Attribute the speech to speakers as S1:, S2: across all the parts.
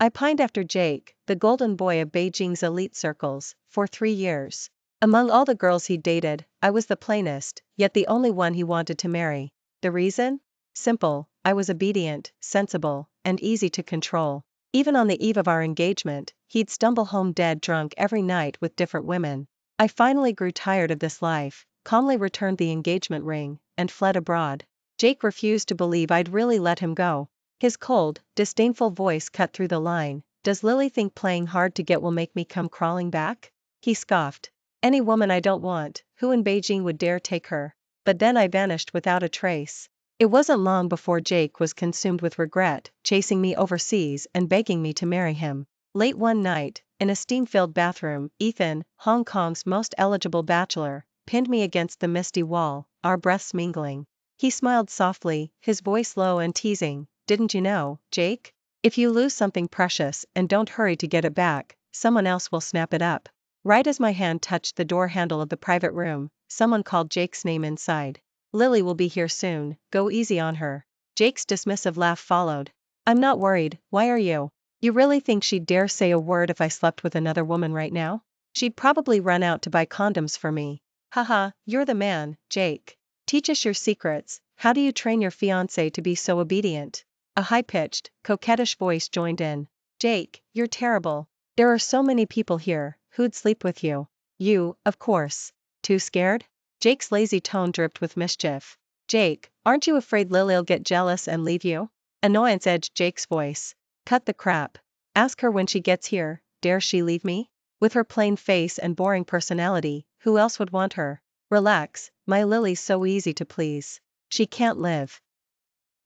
S1: I pined after Jake, the golden boy of Beijing's elite circles, for 3 years. Among all the girls he'd dated, I was the plainest, yet the only one he wanted to marry. The reason? Simple, I was obedient, sensible, and easy to control. Even on the eve of our engagement, he'd stumble home dead drunk every night with different women. I finally grew tired of this life, calmly returned the engagement ring, and fled abroad. Jake refused to believe I'd really let him go. His cold, disdainful voice cut through the line. Does Lily think playing hard to get will make me come crawling back? He scoffed. Any woman I don't want, who in Beijing would dare take her? But then I vanished without a trace. It wasn't long before Jake was consumed with regret, chasing me overseas and begging me to marry him. Late one night, in a steam-filled bathroom, Ethan, Hong Kong's most eligible bachelor, pinned me against the misty wall, our breaths mingling. He smiled softly, his voice low and teasing. Didn't you know, Jake? If you lose something precious and don't hurry to get it back, someone else will snap it up. Right as my hand touched the door handle of the private room, someone called Jake's name inside. Lily will be here soon, go easy on her. Jake's dismissive laugh followed. I'm not worried, why are you? You really think she'd dare say a word if I slept with another woman right now? She'd probably run out to buy condoms for me. Haha, you're the man, Jake. Teach us your secrets. How do you train your fiancé to be so obedient? A high-pitched, coquettish voice joined in. Jake, you're terrible. There are so many people here, who'd sleep with you? You, of course. Too scared? Jake's lazy tone dripped with mischief. Jake, aren't you afraid Lily'll get jealous and leave you? Annoyance edged Jake's voice. Cut the crap. Ask her when she gets here, dare she leave me? With her plain face and boring personality, who else would want her? Relax, my Lily's so easy to please. She can't live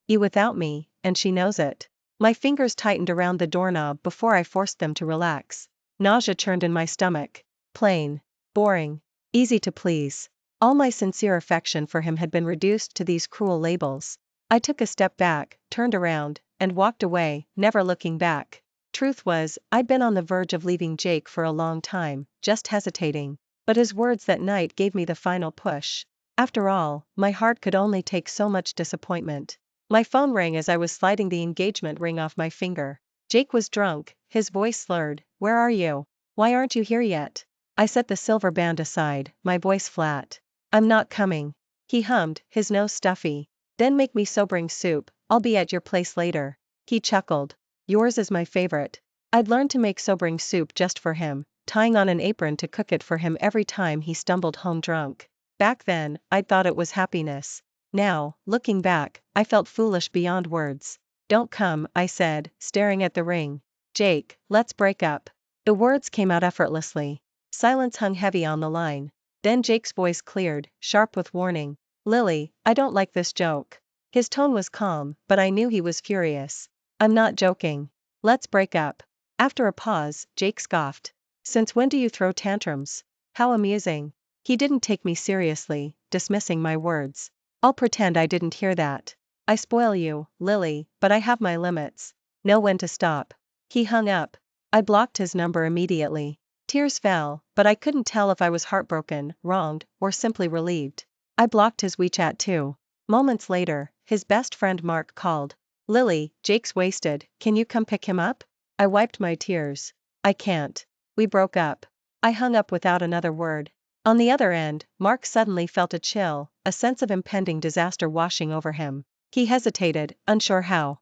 S1: without me, and she knows it. My fingers tightened around the doorknob before I forced them to relax. Nausea churned in my stomach. Plain, boring, easy to please. All my sincere affection for him had been reduced to these cruel labels. I took a step back, turned around, and walked away, never looking back. Truth was, I'd been on the verge of leaving Jake for a long time, just hesitating. But his words that night gave me the final push. After all, my heart could only take so much disappointment. My phone rang as I was sliding the engagement ring off my finger. Jake was drunk, his voice slurred. Where are you? Why aren't you here yet? I set the silver band aside, my voice flat. I'm not coming. He hummed, his nose stuffy. Then make me sobering soup, I'll be at your place later. He chuckled. Yours is my favorite. I'd learned to make sobering soup just for him, tying on an apron to cook it for him every time he stumbled home drunk. Back then, I'd thought it was happiness. Now, looking back, I felt foolish beyond words. Don't come, I said, staring at the ring. Jake, let's break up. The words came out effortlessly. Silence hung heavy on the line. Then Jake's voice cleared, sharp with warning. Lily, I don't like this joke. His tone was calm, but I knew he was furious. I'm not joking. Let's break up. After a pause, Jake scoffed. Since when do you throw tantrums? How amusing. He didn't take me seriously, dismissing my words. I'll pretend I didn't hear that. I spoil you, Lily, but I have my limits. Know when to stop. He hung up. I blocked his number immediately. Tears fell, but I couldn't tell if I was heartbroken, wronged, or simply relieved. I blocked his WeChat too. Moments later, his best friend Mark called. Lily, Jake's wasted, can you come pick him up? I wiped my tears. I can't. We broke up. I hung up without another word. On the other end, Mark suddenly felt a chill, a sense of impending disaster washing over him. He hesitated, unsure how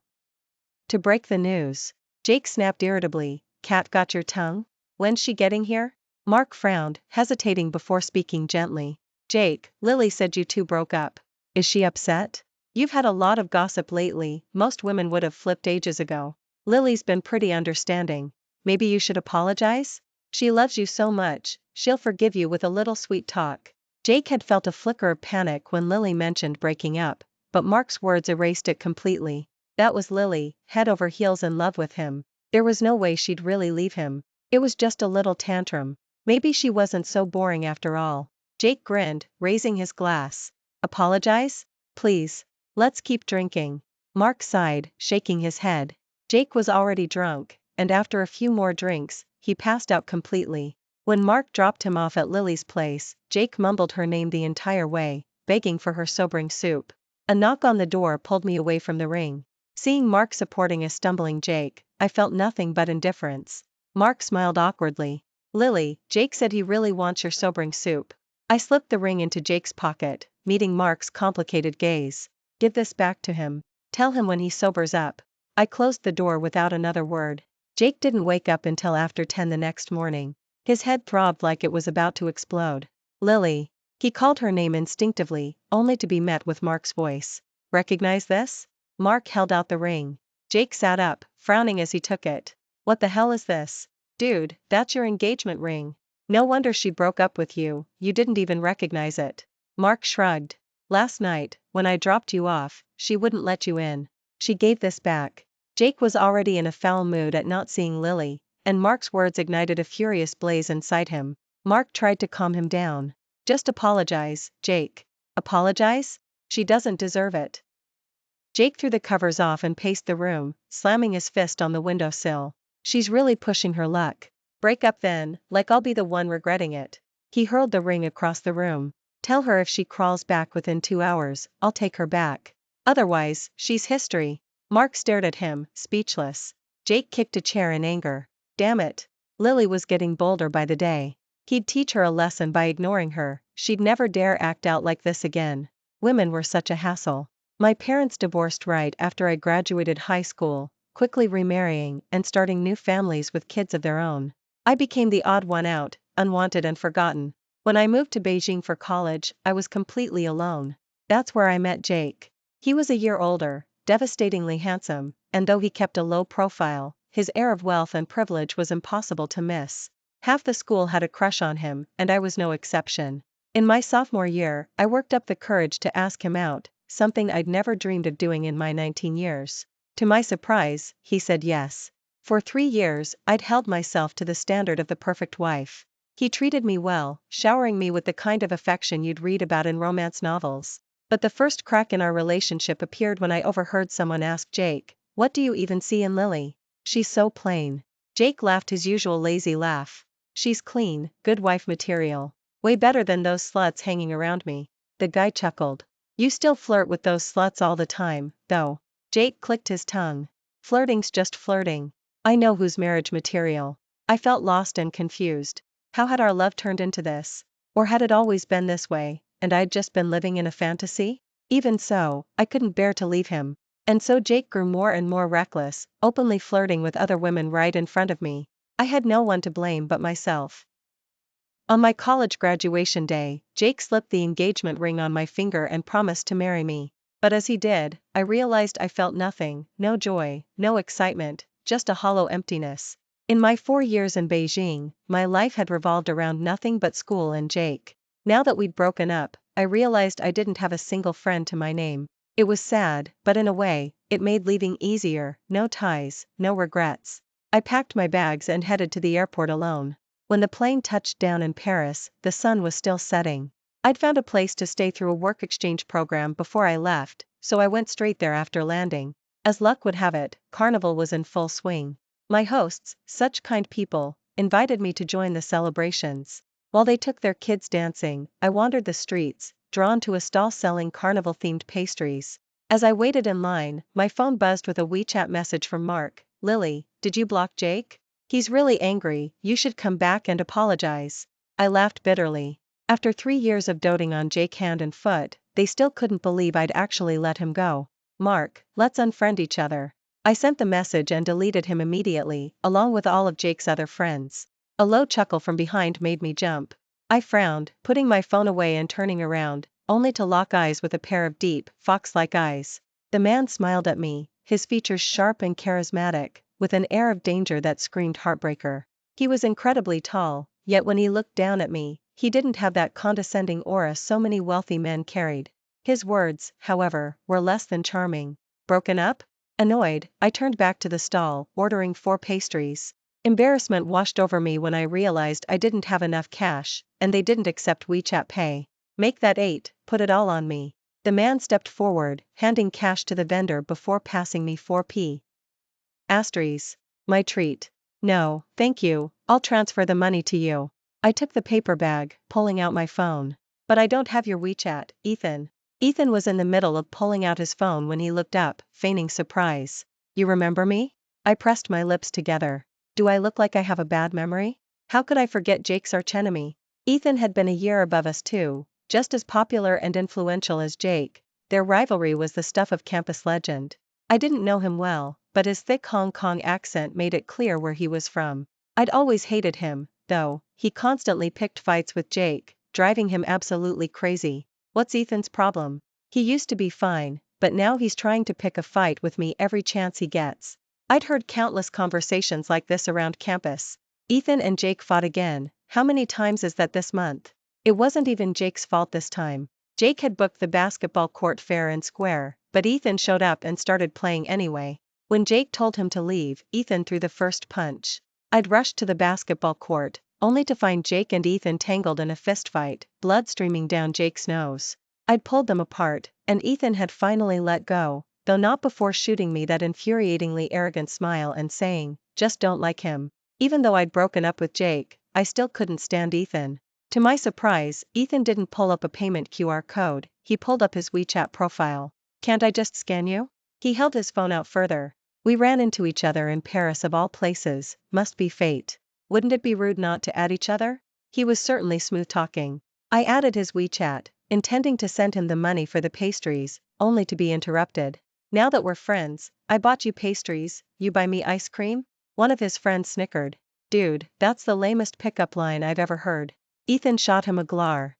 S1: to break the news. Jake snapped irritably, Cat got your tongue? When's she getting here? Mark frowned, hesitating before speaking gently. Jake, Lily said you two broke up. Is she upset? You've had a lot of gossip lately, most women would have flipped ages ago. Lily's been pretty understanding. Maybe you should apologize? She loves you so much, she'll forgive you with a little sweet talk. Jake had felt a flicker of panic when Lily mentioned breaking up, but Mark's words erased it completely. That was Lily, head over heels in love with him. There was no way she'd really leave him. It was just a little tantrum. Maybe she wasn't so boring after all. Jake grinned, raising his glass. Apologize? Please. Let's keep drinking. Mark sighed, shaking his head. Jake was already drunk, and after a few more drinks, he passed out completely. When Mark dropped him off at Lily's place, Jake mumbled her name the entire way, begging for her sobering soup. A knock on the door pulled me away from the ring. Seeing Mark supporting a stumbling Jake, I felt nothing but indifference. Mark smiled awkwardly. Lily, Jake said he really wants your sobering soup. I slipped the ring into Jake's pocket, meeting Mark's complicated gaze. Give this back to him. Tell him when he sobers up. I closed the door without another word. Jake didn't wake up until after 10 the next morning. His head throbbed like it was about to explode. Lily. He called her name instinctively, only to be met with Mark's voice. Recognize this? Mark held out the ring. Jake sat up, frowning as he took it. What the hell is this? Dude, that's your engagement ring. No wonder she broke up with you, you didn't even recognize it. Mark shrugged. Last night, when I dropped you off, she wouldn't let you in. She gave this back. Jake was already in a foul mood at not seeing Lily, and Mark's words ignited a furious blaze inside him. Mark tried to calm him down. Just apologize, Jake. Apologize? She doesn't deserve it. Jake threw the covers off and paced the room, slamming his fist on the windowsill. She's really pushing her luck. Break up then, like I'll be the one regretting it. He hurled the ring across the room. Tell her if she crawls back within 2 hours, I'll take her back. Otherwise, she's history. Mark stared at him, speechless. Jake kicked a chair in anger. Damn it. Lily was getting bolder by the day. He'd teach her a lesson by ignoring her, she'd never dare act out like this again. Women were such a hassle. My parents divorced right after I graduated high school, quickly remarrying and starting new families with kids of their own. I became the odd one out, unwanted and forgotten. When I moved to Beijing for college, I was completely alone. That's where I met Jake. He was a year older, devastatingly handsome, and though he kept a low profile, his air of wealth and privilege was impossible to miss. Half the school had a crush on him, and I was no exception. In my sophomore year, I worked up the courage to ask him out, something I'd never dreamed of doing in my 19 years. To my surprise, he said yes. For 3 years, I'd held myself to the standard of the perfect wife. He treated me well, showering me with the kind of affection you'd read about in romance novels. But the first crack in our relationship appeared when I overheard someone ask Jake, "What do you even see in Lily? She's so plain." Jake laughed his usual lazy laugh. "She's clean, good wife material. Way better than those sluts hanging around me." The guy chuckled. "You still flirt with those sluts all the time, though." Jake clicked his tongue. "Flirting's just flirting. I know who's marriage material." I felt lost and confused. How had our love turned into this? Or had it always been this way, and I'd just been living in a fantasy? Even so, I couldn't bear to leave him. And so Jake grew more and more reckless, openly flirting with other women right in front of me. I had no one to blame but myself. On my college graduation day, Jake slipped the engagement ring on my finger and promised to marry me. But as he did, I realized I felt nothing, no joy, no excitement, just a hollow emptiness. In my 4 years in Beijing, my life had revolved around nothing but school and Jake. Now that we'd broken up, I realized I didn't have a single friend to my name. It was sad, but in a way, it made leaving easier, no ties, no regrets. I packed my bags and headed to the airport alone. When the plane touched down in Paris, the sun was still setting. I'd found a place to stay through a work exchange program before I left, so I went straight there after landing. As luck would have it, Carnival was in full swing. My hosts, such kind people, invited me to join the celebrations. While they took their kids dancing, I wandered the streets, drawn to a stall selling carnival-themed pastries. As I waited in line, my phone buzzed with a WeChat message from Mark. "Lily, did you block Jake? He's really angry, you should come back and apologize." I laughed bitterly. After 3 years of doting on Jake hand and foot, they still couldn't believe I'd actually let him go. "Mark, let's unfriend each other." I sent the message and deleted him immediately, along with all of Jake's other friends. A low chuckle from behind made me jump. I frowned, putting my phone away and turning around, only to lock eyes with a pair of deep, fox-like eyes. The man smiled at me, his features sharp and charismatic, with an air of danger that screamed heartbreaker. He was incredibly tall, yet when he looked down at me, he didn't have that condescending aura so many wealthy men carried. His words, however, were less than charming. "Broken up?" Annoyed, I turned back to the stall, ordering 4 pastries. Embarrassment washed over me when I realized I didn't have enough cash, and they didn't accept WeChat Pay. "Make that 8, put it all on me." The man stepped forward, handing cash to the vendor before passing me 4 pastries. My treat. "No, thank you, I'll transfer the money to you." I took the paper bag, pulling out my phone. "But I don't have your WeChat, Ethan." Ethan was in the middle of pulling out his phone when he looked up, feigning surprise. "You remember me?" I pressed my lips together. Do I look like I have a bad memory? How could I forget Jake's archenemy? Ethan had been a year above us too, just as popular and influential as Jake. Their rivalry was the stuff of campus legend. I didn't know him well, but his thick Hong Kong accent made it clear where he was from. I'd always hated him, though. He constantly picked fights with Jake, driving him absolutely crazy. What's Ethan's problem? He used to be fine, but now he's trying to pick a fight with me every chance he gets. I'd heard countless conversations like this around campus. Ethan and Jake fought again. How many times is that this month? It wasn't even Jake's fault this time. Jake had booked the basketball court fair and square, but Ethan showed up and started playing anyway. When Jake told him to leave, Ethan threw the first punch. I'd rushed to the basketball court, only to find Jake and Ethan tangled in a fistfight, blood streaming down Jake's nose. I'd pulled them apart, and Ethan had finally let go, though not before shooting me that infuriatingly arrogant smile and saying, "Just don't like him." Even though I'd broken up with Jake, I still couldn't stand Ethan. To my surprise, Ethan didn't pull up a payment QR code, he pulled up his WeChat profile. "Can't I just scan you?" He held his phone out further. We ran into each other in Paris of all places, must be fate. Wouldn't it be rude not to add each other? He was certainly smooth talking. I added his WeChat, intending to send him the money for the pastries, only to be interrupted. "Now that we're friends, I bought you pastries, you buy me ice cream?" One of his friends snickered. "Dude, that's the lamest pickup line I've ever heard." Ethan shot him a glare.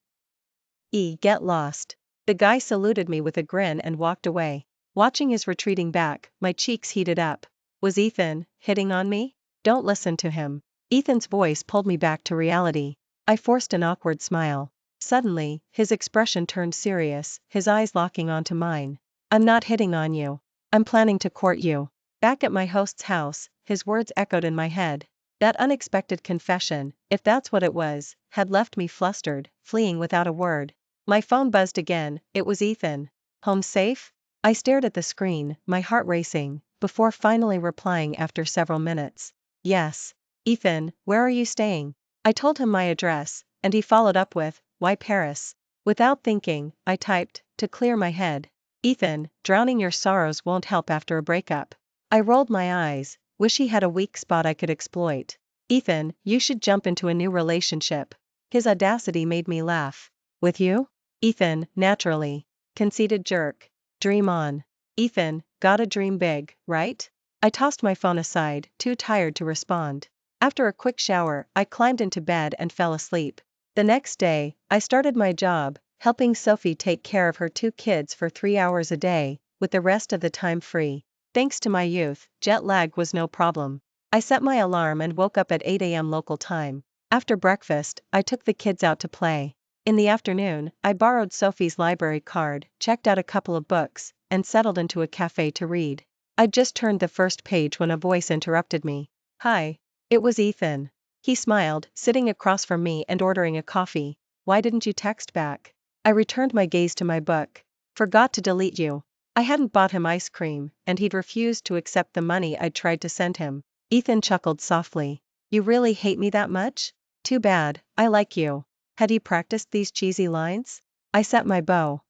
S1: Get lost." The guy saluted me with a grin and walked away. Watching his retreating back, my cheeks heated up. Was Ethan hitting on me? Don't listen to him. Ethan's voice pulled me back to reality. I forced an awkward smile. Suddenly, his expression turned serious, his eyes locking onto mine. "I'm not hitting on you. I'm planning to court you." Back at my host's house, his words echoed in my head. That unexpected confession, if that's what it was, had left me flustered, fleeing without a word. My phone buzzed again. It was Ethan. "Home safe?" I stared at the screen, my heart racing, before finally replying after several minutes. "Yes." "Ethan, where are you staying?" I told him my address, and he followed up with, "Why Paris?" Without thinking, I typed, to clear my head. "Ethan, drowning your sorrows won't help after a breakup." I rolled my eyes, wish he had a weak spot I could exploit. "Ethan, you should jump into a new relationship." His audacity made me laugh. "With you?" "Ethan, naturally." Conceited jerk. "Dream on." "Ethan, gotta dream big, right?" I tossed my phone aside, too tired to respond. After a quick shower, I climbed into bed and fell asleep. The next day, I started my job, helping Sophie take care of her 2 kids for 3 hours a day, with the rest of the time free. Thanks to my youth, jet lag was no problem. I set my alarm and woke up at 8 a.m. local time. After breakfast, I took the kids out to play. In the afternoon, I borrowed Sophie's library card, checked out a couple of books, and settled into a cafe to read. I'd just turned the first page when a voice interrupted me. "Hi." It was Ethan. He smiled, sitting across from me and ordering a coffee. "Why didn't you text back?" I returned my gaze to my book. "Forgot to delete you." I hadn't bought him ice cream, and he'd refused to accept the money I'd tried to send him. Ethan chuckled softly. "You really hate me that much? Too bad, I like you." Had he practiced these cheesy lines? I set my bow.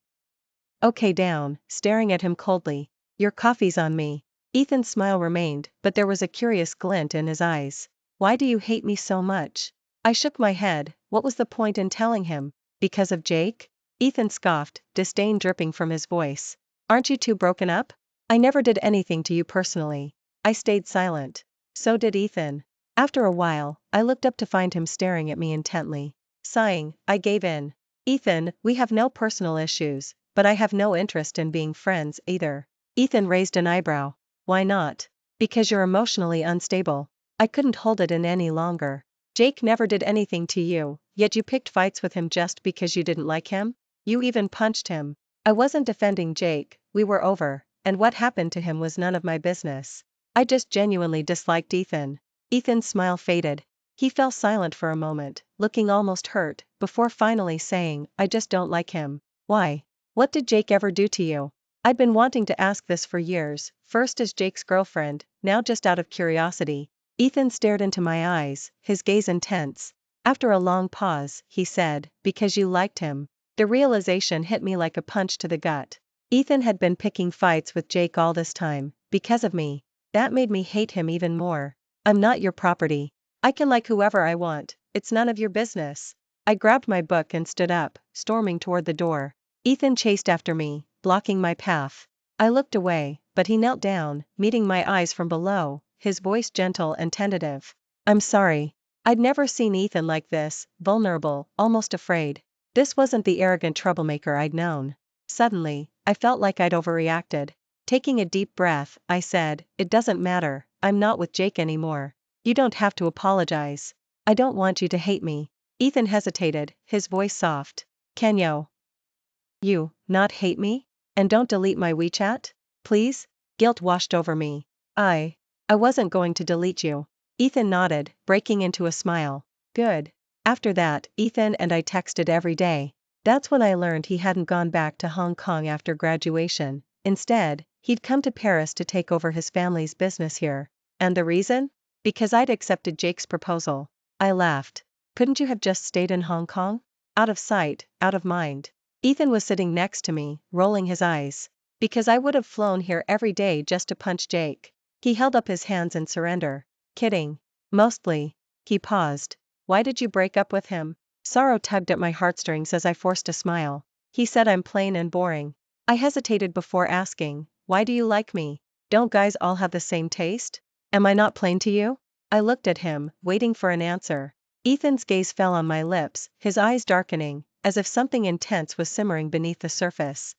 S1: Okay down, staring at him coldly. "Your coffee's on me." Ethan's smile remained, but there was a curious glint in his eyes. "Why do you hate me so much?" I shook my head. What was the point in telling him? Because of Jake? Ethan scoffed, disdain dripping from his voice. "Aren't you two broken up?" "I never did anything to you personally." I stayed silent. So did Ethan. After a while, I looked up to find him staring at me intently. Sighing, I gave in. "Ethan, we have no personal issues, but I have no interest in being friends either." Ethan raised an eyebrow. "Why not?" "Because you're emotionally unstable." I couldn't hold it in any longer. "Jake never did anything to you, yet you picked fights with him just because you didn't like him? You even punched him." I wasn't defending Jake, we were over, and what happened to him was none of my business. I just genuinely disliked Ethan. Ethan's smile faded. He fell silent for a moment, looking almost hurt, before finally saying, "I just don't like him." "Why? What did Jake ever do to you?" I'd been wanting to ask this for years, first as Jake's girlfriend, now just out of curiosity. Ethan stared into my eyes, his gaze intense. After a long pause, he said, "Because you liked him." The realization hit me like a punch to the gut. Ethan had been picking fights with Jake all this time, because of me. That made me hate him even more. I'm not your property. I can like whoever I want, it's none of your business. I grabbed my book and stood up, storming toward the door. Ethan chased after me, blocking my path. I looked away, but he knelt down, meeting my eyes from below, his voice gentle and tentative. I'm sorry. I'd never seen Ethan like this, vulnerable, almost afraid. This wasn't the arrogant troublemaker I'd known. Suddenly, I felt like I'd overreacted. Taking a deep breath, I said, "It doesn't matter, I'm not with Jake anymore. You don't have to apologize. I don't want you to hate me." Ethan hesitated, his voice soft. "Can you not hate me? And don't delete my WeChat? Please?" Guilt washed over me. I wasn't going to delete you." Ethan nodded, breaking into a smile. "Good." After that, Ethan and I texted every day. That's when I learned he hadn't gone back to Hong Kong after graduation. Instead, he'd come to Paris to take over his family's business here. And the reason? Because I'd accepted Jake's proposal. I laughed. "Couldn't you have just stayed in Hong Kong? Out of sight, out of mind." Ethan was sitting next to me, rolling his eyes. "Because I would have flown here every day just to punch Jake." He held up his hands in surrender. "Kidding. Mostly." He paused. "Why did you break up with him?" Sorrow tugged at my heartstrings as I forced a smile. "He said I'm plain and boring." I hesitated before asking, "Why do you like me? Don't guys all have the same taste? Am I not plain to you?" I looked at him, waiting for an answer. Ethan's gaze fell on my lips, his eyes darkening, as if something intense was simmering beneath the surface.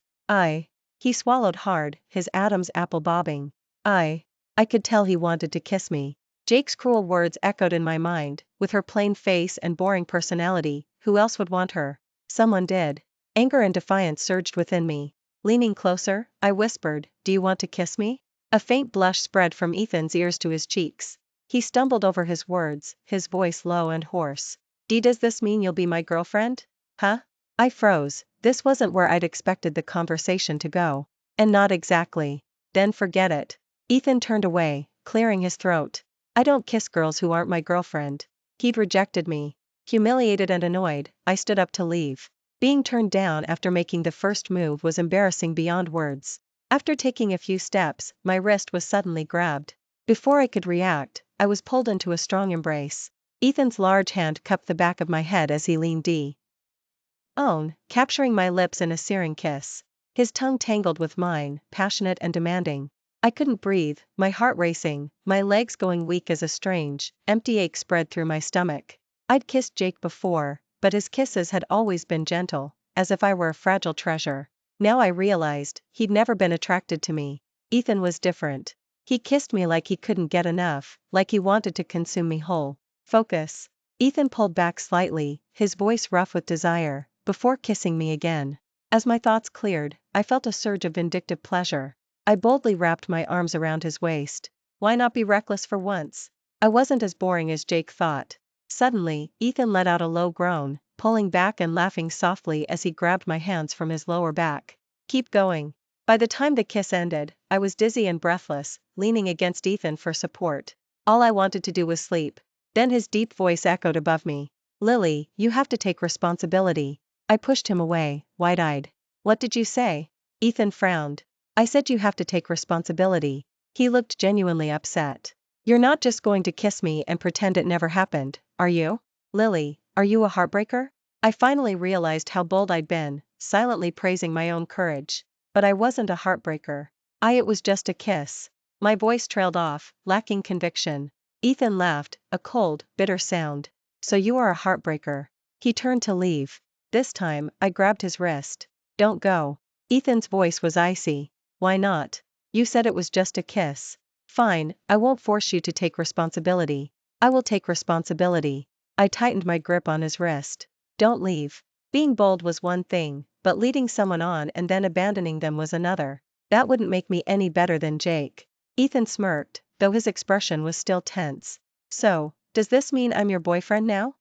S1: He swallowed hard, his Adam's apple bobbing. I could tell he wanted to kiss me. Jake's cruel words echoed in my mind. With her plain face and boring personality, who else would want her? Someone did. Anger and defiance surged within me. Leaning closer, I whispered, "Do you want to kiss me?" A faint blush spread from Ethan's ears to his cheeks. He stumbled over his words, his voice low and hoarse. Does this mean you'll be my girlfriend? Huh?" I froze. This wasn't where I'd expected the conversation to go. And not exactly. "Then forget it." Ethan turned away, clearing his throat. "I don't kiss girls who aren't my girlfriend." He'd rejected me. Humiliated and annoyed, I stood up to leave. Being turned down after making the first move was embarrassing beyond words. After taking a few steps, my wrist was suddenly grabbed. Before I could react, I was pulled into a strong embrace. Ethan's large hand cupped the back of my head as he leaned down, capturing my lips in a searing kiss. His tongue tangled with mine, passionate and demanding. I couldn't breathe, my heart racing, my legs going weak as a strange, empty ache spread through my stomach. I'd kissed Jake before, but his kisses had always been gentle, as if I were a fragile treasure. Now I realized, he'd never been attracted to me. Ethan was different. He kissed me like he couldn't get enough, like he wanted to consume me whole. "Focus." Ethan pulled back slightly, his voice rough with desire, before kissing me again. As my thoughts cleared, I felt a surge of vindictive pleasure. I boldly wrapped my arms around his waist. Why not be reckless for once? I wasn't as boring as Jake thought. Suddenly, Ethan let out a low groan, pulling back and laughing softly as he grabbed my hands from his lower back. "Keep going." By the time the kiss ended, I was dizzy and breathless, leaning against Ethan for support. All I wanted to do was sleep. Then his deep voice echoed above me. "Lily, you have to take responsibility." I pushed him away, wide-eyed. "What did you say?" Ethan frowned. "I said you have to take responsibility." He looked genuinely upset. "You're not just going to kiss me and pretend it never happened, are you? Lily, are you a heartbreaker?" I finally realized how bold I'd been, silently praising my own courage. But I wasn't a heartbreaker. It was just a kiss. My voice trailed off, lacking conviction. Ethan laughed, a cold, bitter sound. "So you are a heartbreaker." He turned to leave. This time, I grabbed his wrist. "Don't go." Ethan's voice was icy. "Why not? You said it was just a kiss." "Fine, I won't force you to take responsibility." "I will take responsibility." I tightened my grip on his wrist. "Don't leave." Being bold was one thing, but leading someone on and then abandoning them was another. That wouldn't make me any better than Jake. Ethan smirked, though his expression was still tense. "So, does this mean I'm your boyfriend now?"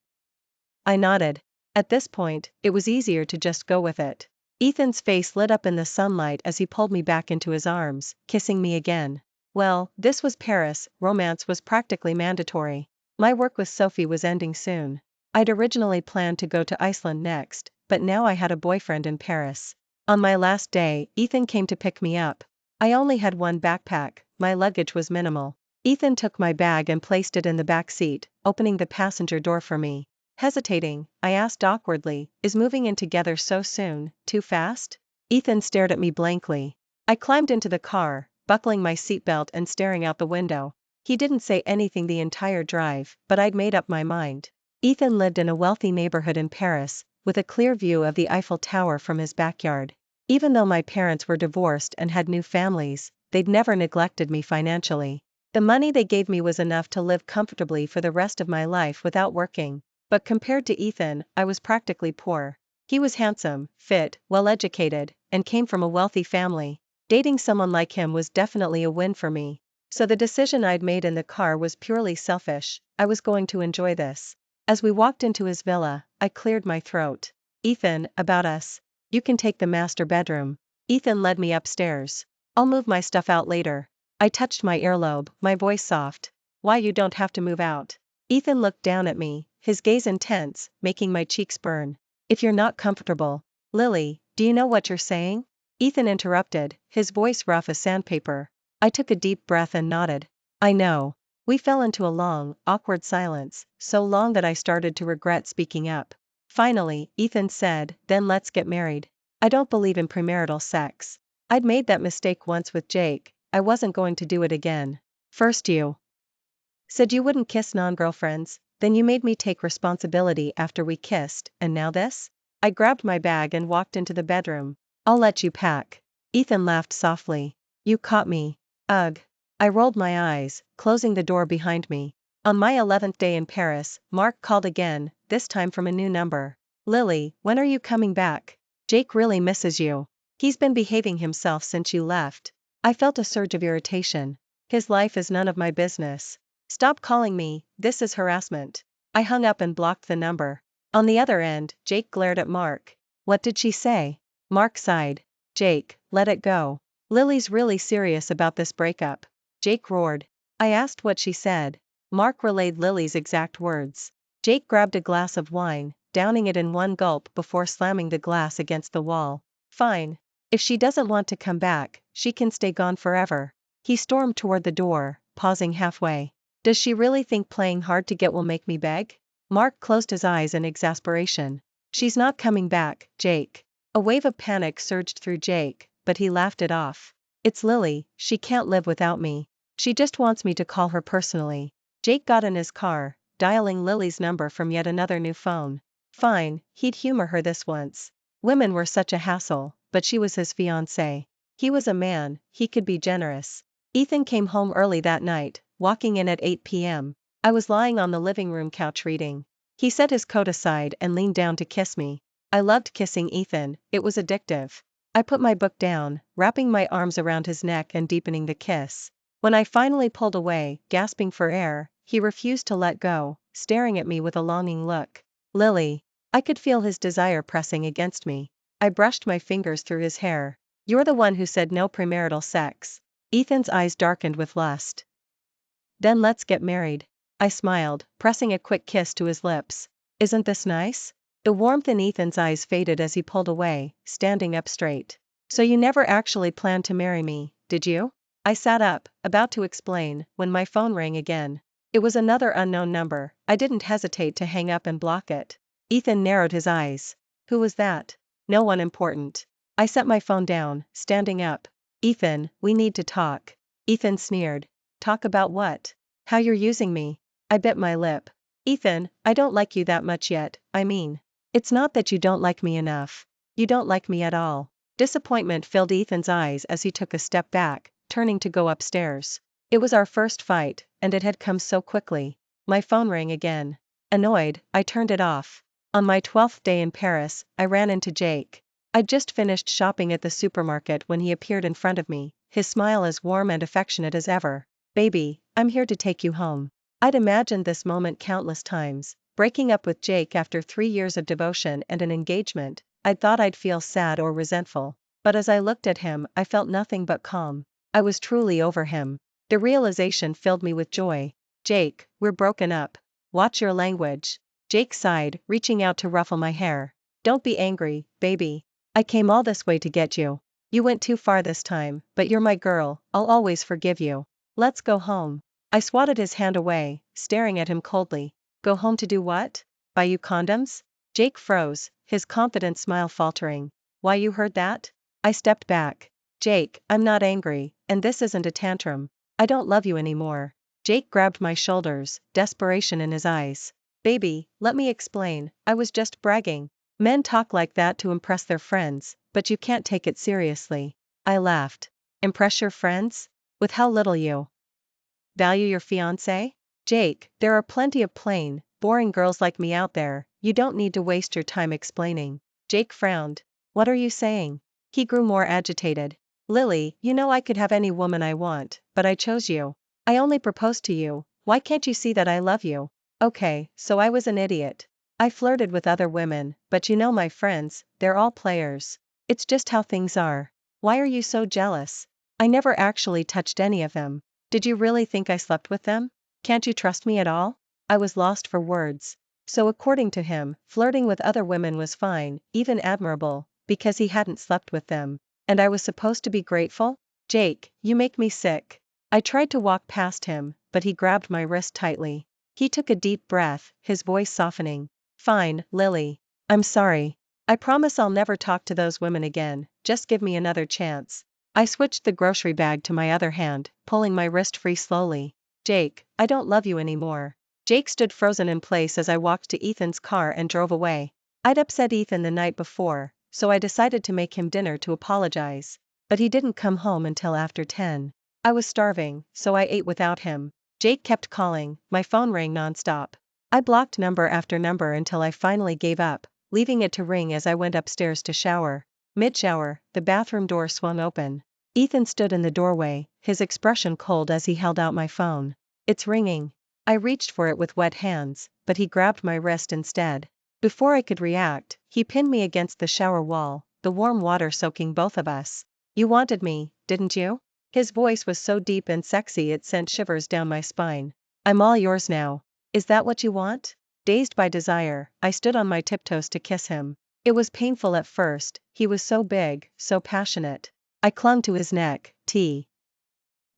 S1: I nodded. At this point, it was easier to just go with it. Ethan's face lit up in the sunlight as he pulled me back into his arms, kissing me again. Well, this was Paris, romance was practically mandatory. My work with Sophie was ending soon. I'd originally planned to go to Iceland next, but now I had a boyfriend in Paris. On my last day, Ethan came to pick me up. I only had one backpack, my luggage was minimal. Ethan took my bag and placed it in the back seat, opening the passenger door for me. Hesitating, I asked awkwardly, "Is moving in together so soon, too fast?" Ethan stared at me blankly. I climbed into the car, buckling my seatbelt and staring out the window. He didn't say anything the entire drive, but I'd made up my mind. Ethan lived in a wealthy neighborhood in Paris, with a clear view of the Eiffel Tower from his backyard. Even though my parents were divorced and had new families, they'd never neglected me financially. The money they gave me was enough to live comfortably for the rest of my life without working. But compared to Ethan, I was practically poor. He was handsome, fit, well-educated, and came from a wealthy family. Dating someone like him was definitely a win for me. So the decision I'd made in the car was purely selfish. I was going to enjoy this. As we walked into his villa, I cleared my throat. "Ethan, about us. You can take the master bedroom." Ethan led me upstairs. "I'll move my stuff out later." I touched my earlobe, my voice soft. "Why, you don't have to move out." Ethan looked down at me, his gaze intense, making my cheeks burn. "If you're not comfortable." "Lily, do you know what you're saying?" Ethan interrupted, his voice rough as sandpaper. I took a deep breath and nodded. "I know." We fell into a long, awkward silence, so long that I started to regret speaking up. Finally, Ethan said, "Then let's get married." I don't believe in premarital sex. I'd made that mistake once with Jake, I wasn't going to do it again. "First you said you wouldn't kiss non-girlfriends, then you made me take responsibility after we kissed, and now this?" I grabbed my bag and walked into the bedroom. "I'll let you pack." Ethan laughed softly. "You caught me." "Ugh." I rolled my eyes, closing the door behind me. On my 11th day in Paris, Mark called again, this time from a new number. "Lily, when are you coming back? Jake really misses you. He's been behaving himself since you left." I felt a surge of irritation. His life is none of my business. "Stop calling me, this is harassment." I hung up and blocked the number. On the other end, Jake glared at Mark. "What did she say?" Mark sighed. "Jake, let it go. Lily's really serious about this breakup." Jake roared. I asked what she said. Mark relayed Lily's exact words. Jake grabbed a glass of wine, downing it in one gulp before slamming the glass against the wall. "Fine. If she doesn't want to come back, she can stay gone forever." He stormed toward the door, pausing halfway. "Does she really think playing hard to get will make me beg?" Mark closed his eyes in exasperation. "She's not coming back, Jake." A wave of panic surged through Jake, but he laughed it off. "It's Lily, she can't live without me. She just wants me to call her personally." Jake got in his car, dialing Lily's number from yet another new phone. Fine, he'd humor her this once. Women were such a hassle, but she was his fiancée. He was a man, he could be generous. Ethan came home early that night, walking in at 8 p.m. I was lying on the living room couch reading. He set his coat aside and leaned down to kiss me. I loved kissing Ethan, it was addictive. I put my book down, wrapping my arms around his neck and deepening the kiss. When I finally pulled away, gasping for air, he refused to let go, staring at me with a longing look. "Lily." I could feel his desire pressing against me. I brushed my fingers through his hair. "You're the one who said no premarital sex." Ethan's eyes darkened with lust. "Then let's get married." I smiled, pressing a quick kiss to his lips. "Isn't this nice?" The warmth in Ethan's eyes faded as he pulled away, standing up straight. "So you never actually planned to marry me, did you?" I sat up, about to explain, when my phone rang again. It was another unknown number. I didn't hesitate to hang up and block it. Ethan narrowed his eyes. "Who was that?" "No one important." I set my phone down, standing up. "Ethan, we need to talk." Ethan sneered. "Talk about what?" "How you're using me." I bit my lip. "Ethan, I don't like you that much yet, I mean. It's not that you don't like me enough. You don't like me at all." Disappointment filled Ethan's eyes as he took a step back, turning to go upstairs. It was our first fight, and it had come so quickly. My phone rang again. Annoyed, I turned it off. On my 12th day in Paris, I ran into Jake. I'd just finished shopping at the supermarket when he appeared in front of me, his smile as warm and affectionate as ever. "Baby, I'm here to take you home." I'd imagined this moment countless times. Breaking up with Jake after 3 years of devotion and an engagement, I'd thought I'd feel sad or resentful. But as I looked at him, I felt nothing but calm. I was truly over him. The realization filled me with joy. "Jake, we're broken up. Watch your language." Jake sighed, reaching out to ruffle my hair. "Don't be angry, baby. I came all this way to get you." You went too far this time, but you're my girl, I'll always forgive you. Let's go home. I swatted his hand away, staring at him coldly. Go home to do what? Buy you condoms? Jake froze, his confident smile faltering. Why, you heard that? I stepped back. Jake, I'm not angry, and this isn't a tantrum. I don't love you anymore. Jake grabbed my shoulders, desperation in his eyes. Baby, let me explain, I was just bragging. Men talk like that to impress their friends, but you can't take it seriously. I laughed. Impress your friends? With how little you value your fiancé? Jake, there are plenty of plain, boring girls like me out there, you don't need to waste your time explaining. Jake frowned. What are you saying? He grew more agitated. Lily, you know I could have any woman I want, but I chose you. I only proposed to you, why can't you see that I love you? Okay, so I was an idiot. I flirted with other women, but you know my friends, they're all players. It's just how things are. Why are you so jealous? I never actually touched any of them. Did you really think I slept with them? Can't you trust me at all? I was lost for words. So according to him, flirting with other women was fine, even admirable, because he hadn't slept with them. And I was supposed to be grateful? Jake, you make me sick. I tried to walk past him, but he grabbed my wrist tightly. He took a deep breath, his voice softening. Fine, Lily. I'm sorry. I promise I'll never talk to those women again, just give me another chance. I switched the grocery bag to my other hand, pulling my wrist free slowly. Jake, I don't love you anymore. Jake stood frozen in place as I walked to Ethan's car and drove away. I'd upset Ethan the night before, so I decided to make him dinner to apologize. But he didn't come home until after 10. I was starving, so I ate without him. Jake kept calling, my phone rang nonstop. I blocked number after number until I finally gave up, leaving it to ring as I went upstairs to shower. Mid-shower, the bathroom door swung open. Ethan stood in the doorway, his expression cold as he held out my phone. It's ringing. I reached for it with wet hands, but he grabbed my wrist instead. Before I could react, he pinned me against the shower wall, the warm water soaking both of us. You wanted me, didn't you? His voice was so deep and sexy it sent shivers down my spine. I'm all yours now. Is that what you want? Dazed by desire, I stood on my tiptoes to kiss him. It was painful at first, he was so big, so passionate. I clung to his neck,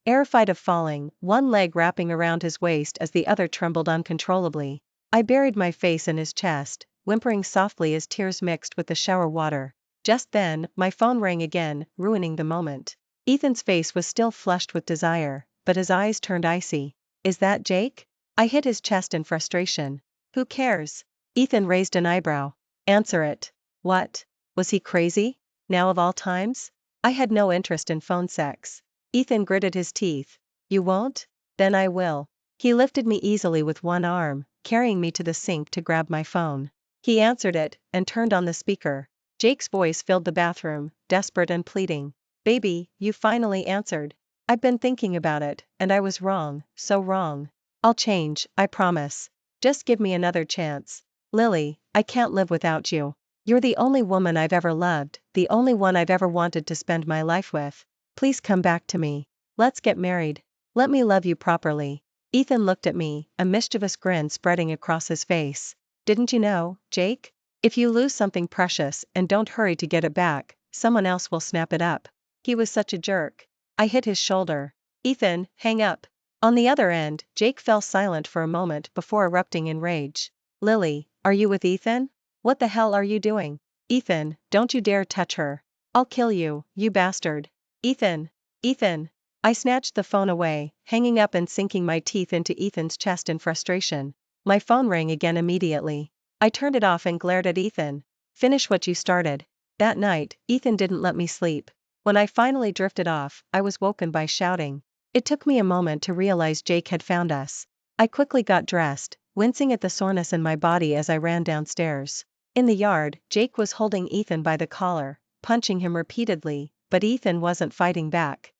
S1: terrified of falling, one leg wrapping around his waist as the other trembled uncontrollably. I buried my face in his chest, whimpering softly as tears mixed with the shower water. Just then, my phone rang again, ruining the moment. Ethan's face was still flushed with desire, but his eyes turned icy. Is that Jake? I hit his chest in frustration. Who cares? Ethan raised an eyebrow. Answer it. What? Was he crazy? Now of all times? I had no interest in phone sex. Ethan gritted his teeth. You won't? Then I will. He lifted me easily with one arm, carrying me to the sink to grab my phone. He answered it, and turned on the speaker. Jake's voice filled the bathroom, desperate and pleading. Baby, you finally answered. I've been thinking about it, and I was wrong, so wrong. I'll change, I promise. Just give me another chance. Lily, I can't live without you. You're the only woman I've ever loved, the only one I've ever wanted to spend my life with. Please come back to me. Let's get married. Let me love you properly. Ethan looked at me, a mischievous grin spreading across his face. Didn't you know, Jake? If you lose something precious and don't hurry to get it back, someone else will snap it up. He was such a jerk. I hit his shoulder. Ethan, hang up. On the other end, Jake fell silent for a moment before erupting in rage. Lily, are you with Ethan? What the hell are you doing? Ethan, don't you dare touch her. I'll kill you, you bastard. Ethan. Ethan. I snatched the phone away, hanging up and sinking my teeth into Ethan's chest in frustration. My phone rang again immediately. I turned it off and glared at Ethan. Finish what you started. That night, Ethan didn't let me sleep. When I finally drifted off, I was woken by shouting. It took me a moment to realize Jake had found us. I quickly got dressed, wincing at the soreness in my body as I ran downstairs. In the yard, Jake was holding Ethan by the collar, punching him repeatedly, but Ethan wasn't fighting back.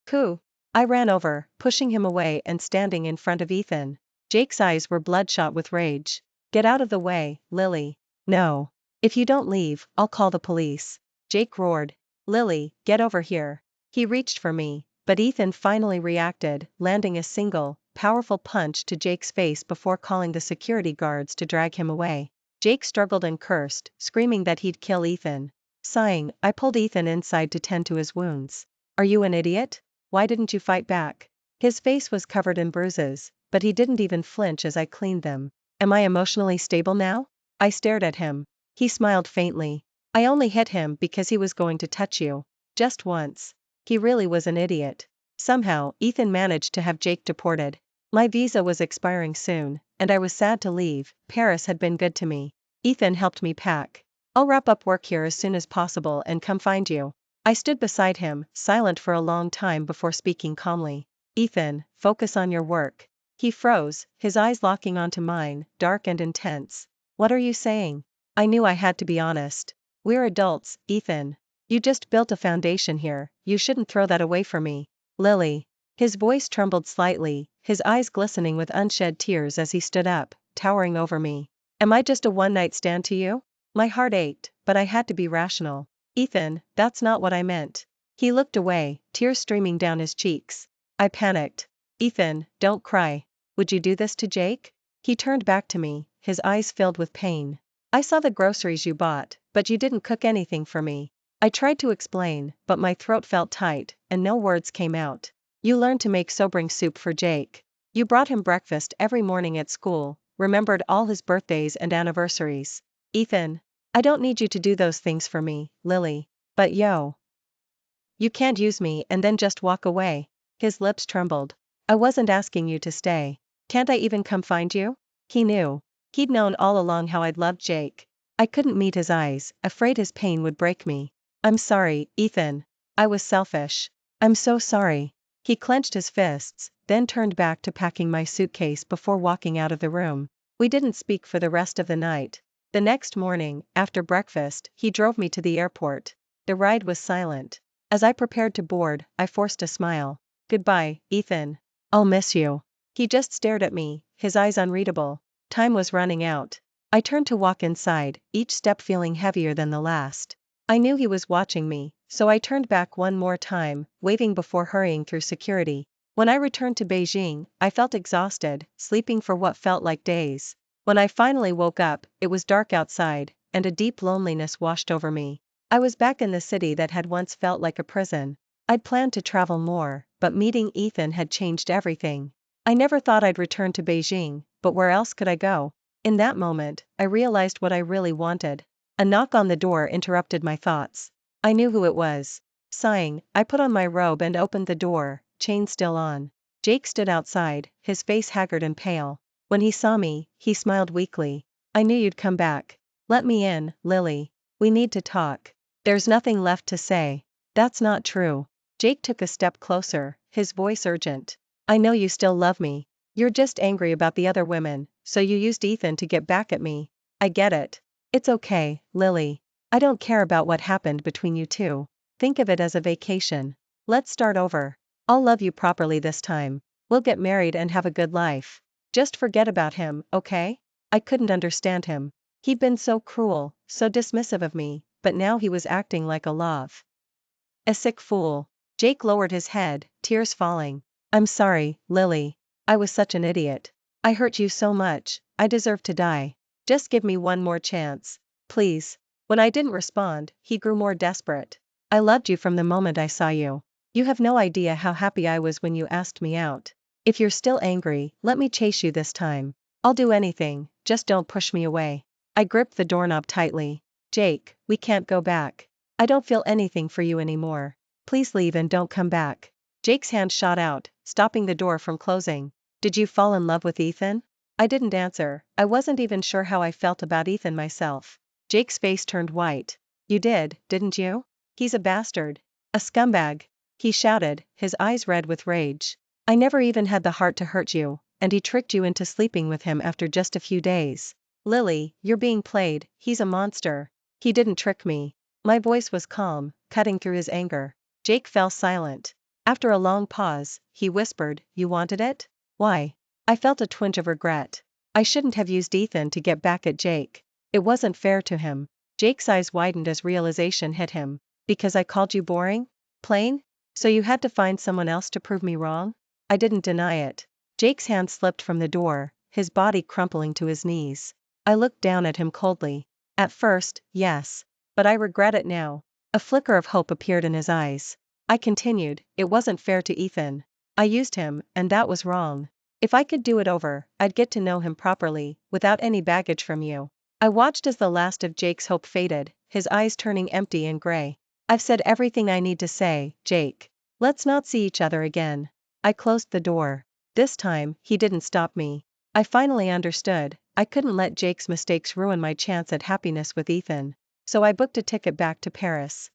S1: Coo. I ran over, pushing him away and standing in front of Ethan. Jake's eyes were bloodshot with rage. Get out of the way, Lily. No. If you don't leave, I'll call the police. Jake roared. Lily, get over here. He reached for me, but Ethan finally reacted, landing a single, powerful punch to Jake's face before calling the security guards to drag him away. Jake struggled and cursed, screaming that he'd kill Ethan. Sighing, I pulled Ethan inside to tend to his wounds. Are you an idiot? Why didn't you fight back? His face was covered in bruises, but he didn't even flinch as I cleaned them. Am I emotionally stable now? I stared at him. He smiled faintly. I only hit him because he was going to touch you. Just once. He really was an idiot. Somehow, Ethan managed to have Jake deported. My visa was expiring soon, and I was sad to leave. Paris had been good to me. Ethan helped me pack. I'll wrap up work here as soon as possible and come find you. I stood beside him, silent for a long time before speaking calmly. Ethan, focus on your work. He froze, his eyes locking onto mine, dark and intense. What are you saying? I knew I had to be honest. We're adults, Ethan. You just built a foundation here, you shouldn't throw that away for me. Lily. His voice trembled slightly, his eyes glistening with unshed tears as he stood up, towering over me. Am I just a one-night stand to you? My heart ached, but I had to be rational. Ethan, that's not what I meant. He looked away, tears streaming down his cheeks. I panicked. Ethan, don't cry. Would you do this to Jake? He turned back to me, his eyes filled with pain. I saw the groceries you bought, but you didn't cook anything for me. I tried to explain, but my throat felt tight, and no words came out. You learned to make sobering soup for Jake. You brought him breakfast every morning at school, remembered all his birthdays and anniversaries. Ethan, I don't need you to do those things for me, Lily. But you can't use me and then just walk away. His lips trembled. I wasn't asking you to stay. Can't I even come find you? He knew. He'd known all along how I'd loved Jake. I couldn't meet his eyes, afraid his pain would break me. I'm sorry, Ethan. I was selfish. I'm so sorry. He clenched his fists, then turned back to packing my suitcase before walking out of the room. We didn't speak for the rest of the night. The next morning, after breakfast, he drove me to the airport. The ride was silent. As I prepared to board, I forced a smile. Goodbye, Ethan. I'll miss you. He just stared at me, his eyes unreadable. Time was running out. I turned to walk inside, each step feeling heavier than the last. I knew he was watching me, so I turned back one more time, waving before hurrying through security. When I returned to Beijing, I felt exhausted, sleeping for what felt like days. When I finally woke up, it was dark outside, and a deep loneliness washed over me. I was back in the city that had once felt like a prison. I'd planned to travel more, but meeting Ethan had changed everything. I never thought I'd return to Beijing, but where else could I go? In that moment, I realized what I really wanted. A knock on the door interrupted my thoughts. I knew who it was. Sighing, I put on my robe and opened the door, chain still on. Jake stood outside, his face haggard and pale. When he saw me, he smiled weakly. I knew you'd come back. Let me in, Lily. We need to talk. There's nothing left to say. That's not true. Jake took a step closer, his voice urgent. I know you still love me. You're just angry about the other women, so you used Ethan to get back at me. I get it. It's okay, Lily. I don't care about what happened between you two. Think of it as a vacation. Let's start over. I'll love you properly this time. We'll get married and have a good life. Just forget about him, okay? I couldn't understand him. He'd been so cruel, so dismissive of me, but now he was acting like a sick fool. Jake lowered his head, tears falling. I'm sorry, Lily. I was such an idiot. I hurt you so much, I deserve to die. Just give me one more chance. Please. When I didn't respond, he grew more desperate. I loved you from the moment I saw you. You have no idea how happy I was when you asked me out. If you're still angry, let me chase you this time. I'll do anything, just don't push me away. I gripped the doorknob tightly. Jake, we can't go back. I don't feel anything for you anymore. Please leave and don't come back. Jake's hand shot out, stopping the door from closing. Did you fall in love with Ethan? I didn't answer. I wasn't even sure how I felt about Ethan myself. Jake's face turned white. You didn't you? He's a bastard. A scumbag. He shouted, his eyes red with rage. I never even had the heart to hurt you, and he tricked you into sleeping with him after just a few days. Lily, you're being played, he's a monster. He didn't trick me. My voice was calm, cutting through his anger. Jake fell silent. After a long pause, he whispered, You wanted it? Why? I felt a twinge of regret. I shouldn't have used Ethan to get back at Jake. It wasn't fair to him. Jake's eyes widened as realization hit him. Because I called you boring? Plain? So you had to find someone else to prove me wrong? I didn't deny it. Jake's hand slipped from the door, his body crumpling to his knees. I looked down at him coldly. At first, yes. but I regret it now. A flicker of hope appeared in his eyes. I continued, it wasn't fair to Ethan. I used him, and that was wrong. If I could do it over, I'd get to know him properly, without any baggage from you. I watched as the last of Jake's hope faded, his eyes turning empty and gray. I've said everything I need to say, Jake. Let's not see each other again. I closed the door. This time, he didn't stop me. I finally understood, I couldn't let Jake's mistakes ruin my chance at happiness with Ethan. So I booked a ticket back to Paris.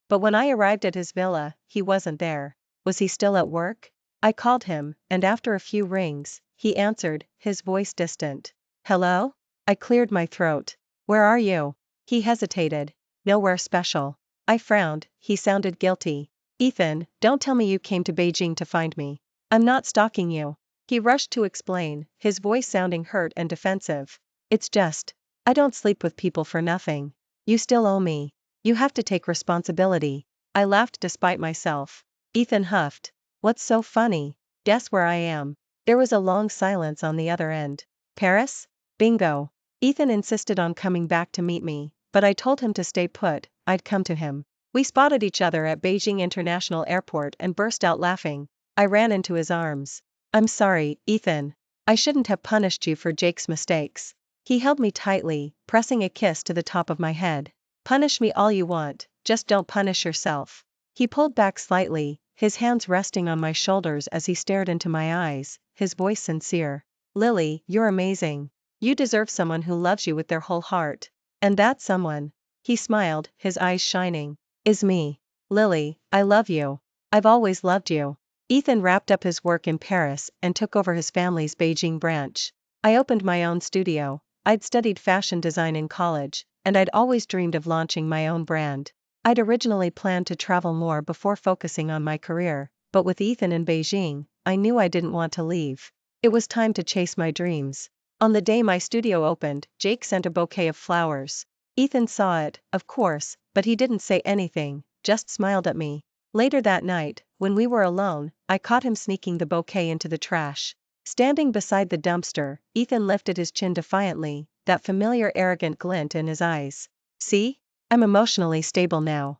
S1: But when I arrived at his villa, he wasn't there. Was he still at work? I called him, and after a few rings, he answered, his voice distant. Hello? I cleared my throat. Where are you? He hesitated. Nowhere special. I frowned, he sounded guilty. Ethan, don't tell me you came to Beijing to find me. I'm not stalking you. He rushed to explain, his voice sounding hurt and defensive. It's just, I don't sleep with people for nothing. You still owe me. You have to take responsibility. I laughed despite myself. Ethan huffed. What's so funny? Guess where I am. There was a long silence on the other end. Paris? Bingo. Ethan insisted on coming back to meet me, but I told him to stay put, I'd come to him. We spotted each other at Beijing International Airport and burst out laughing. I ran into his arms. I'm sorry, Ethan. I shouldn't have punished you for Jake's mistakes. He held me tightly, pressing a kiss to the top of my head. Punish me all you want, just don't punish yourself. He pulled back slightly, his hands resting on my shoulders as he stared into my eyes, his voice sincere. Lily, you're amazing. You deserve someone who loves you with their whole heart. And that someone, he smiled, his eyes shining, is me. Lily, I love you. I've always loved you. Ethan wrapped up his work in Paris and took over his family's Beijing branch. I opened my own studio. I'd studied fashion design in college, and I'd always dreamed of launching my own brand. I'd originally planned to travel more before focusing on my career, but with Ethan in Beijing, I knew I didn't want to leave. It was time to chase my dreams. On the day my studio opened, Jake sent a bouquet of flowers. Ethan saw it, of course, but he didn't say anything, just smiled at me. Later that night, when we were alone, I caught him sneaking the bouquet into the trash. Standing beside the dumpster, Ethan lifted his chin defiantly, that familiar arrogant glint in his eyes. See? I'm emotionally stable now.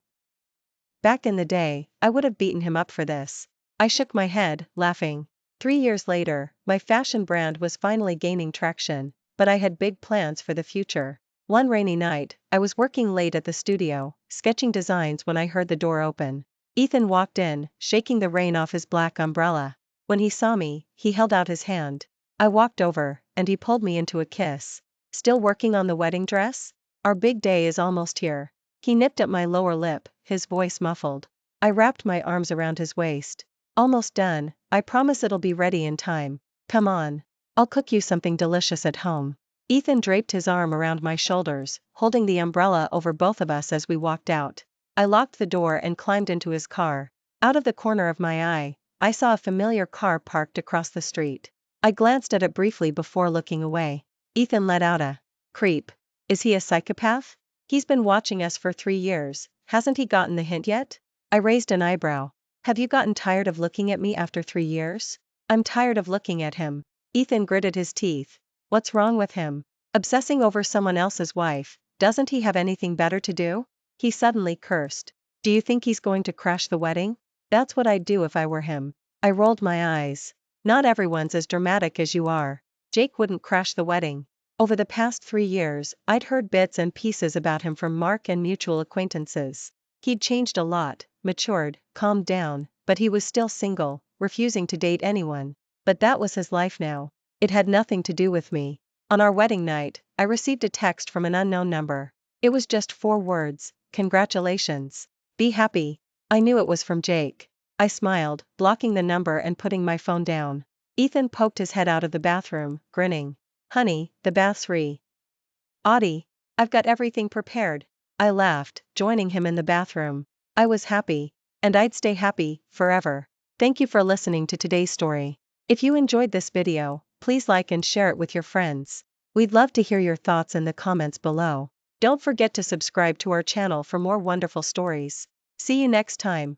S1: Back in the day, I would have beaten him up for this. I shook my head, laughing. 3 years later, my fashion brand was finally gaining traction, but I had big plans for the future. One rainy night, I was working late at the studio, sketching designs when I heard the door open. Ethan walked in, shaking the rain off his black umbrella. When he saw me, he held out his hand. I walked over, and he pulled me into a kiss. Still working on the wedding dress? Our big day is almost here. He nipped at my lower lip, his voice muffled. I wrapped my arms around his waist. Almost done, I promise it'll be ready in time. Come on. I'll cook you something delicious at home. Ethan draped his arm around my shoulders, holding the umbrella over both of us as we walked out. I locked the door and climbed into his car. Out of the corner of my eye, I saw a familiar car parked across the street. I glanced at it briefly before looking away. Ethan let out a creep. Is he a psychopath? He's been watching us for 3 years, hasn't he gotten the hint yet? I raised an eyebrow. Have you gotten tired of looking at me after 3 years? I'm tired of looking at him. Ethan gritted his teeth. What's wrong with him? Obsessing over someone else's wife, doesn't he have anything better to do? He suddenly cursed. Do you think he's going to crash the wedding? That's what I'd do if I were him. I rolled my eyes. Not everyone's as dramatic as you are. Jake wouldn't crash the wedding. Over the past 3 years, I'd heard bits and pieces about him from Mark and mutual acquaintances. He'd changed a lot, matured, calmed down, but he was still single, refusing to date anyone. But that was his life now. It had nothing to do with me. On our wedding night, I received a text from an unknown number. It was just 4 words, congratulations. Be happy. I knew it was from Jake. I smiled, blocking the number and putting my phone down. Ethan poked his head out of the bathroom, grinning. Honey, the bath's ready. I've got everything prepared. I laughed, joining him in the bathroom. I was happy. And I'd stay happy, forever. Thank you for listening to today's story. If you enjoyed this video, please like and share it with your friends. We'd love to hear your thoughts in the comments below. Don't forget to subscribe to our channel for more wonderful stories. See you next time.